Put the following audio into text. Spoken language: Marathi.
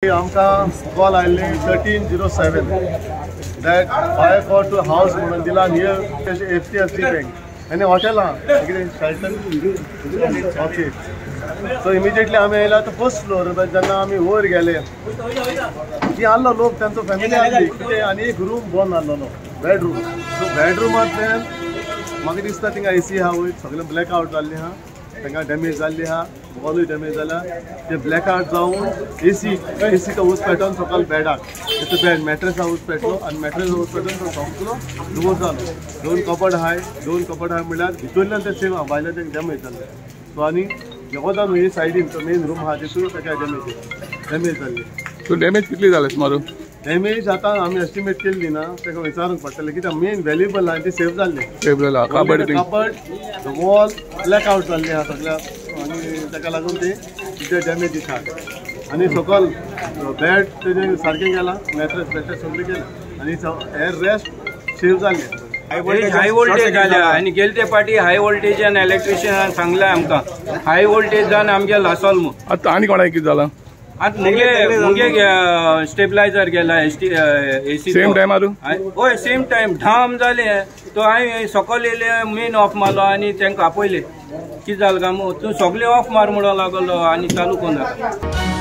आमकां कॉल आयिल्ली 1307 that fire call to house म्हणून दिला नियर HDFC बँक आनी हॉटेल आहा कितें शेल्टन ओके सो इमिजिएटली आमी आयला तो फर्स्ट फ्लोर जेन्ना आमी वयर गेले ती आसलो लोक तांचो फॅमिली आसली कितें आनी एक रूम बंद आसलोलो बेडरूम सो बेडरूमांतल्यान म्हाका दिसता थिंगा AC आहा वयर सगळें ब्लॅक आवट जाल्लें आहा तांकां डॅमेज जाल्ली आहा वॉलूय डॅमेज जाला ते ब्लॅक आउट जावन AC का ऊस पेटोवन सकयल बेडाक ते बेड मॅट्रेसा ऊस पेटलो आनी मॅट्रेस ऊस पेटोवन तो सगळो धुंवर जालो दोन कपड आहाय म्हणल्यार भितरल्यान ते सेव आहा भायल्यान तें डॅमेज जाल्लें सो आनी वोदान हे सायडीन तो मेन रूम आहा तितून ताका डॅमेज जाल्ली सो डॅमेज कितली जालें सुमारू डॅमेज आतां आमी एस्टिमेट केल्ली ना ताका विचारूंक पडटलें कित्याक मेन व्हॅल्युएबल आहा ती सेव जाल्लें कपड वॉल ब्लॅक आवट जाल्ली आहा सगळ्या आनी ताका लागून ती कितें डॅमेज आहा आनी सकयल बेड तेजें सारकें गेलां मॅट्रेस सगळें गेलें आनी हेर रेस्ट सेव जाल्लें हाय वोल्टेज जाल्या आनी गेले ते फाटी हाय वोल्टेजान इलेक्ट्रिशियनान सांगलें आमकां हाय वोल्टेज जावन आमगे लासोल म्हूण आतां आनी कोणाक कितें जालां आतां मुगे स्टेबलायझर गेला AC सेम टायमारू हय सेम टायम धाम जालें तो हांवें सकयल येयले मेन ऑफ मारलो आनी तांकां आपयलें कितें जालें काय तूं सगळें ऑफ मार म्हणून लागलो आनी चालू कोन्ना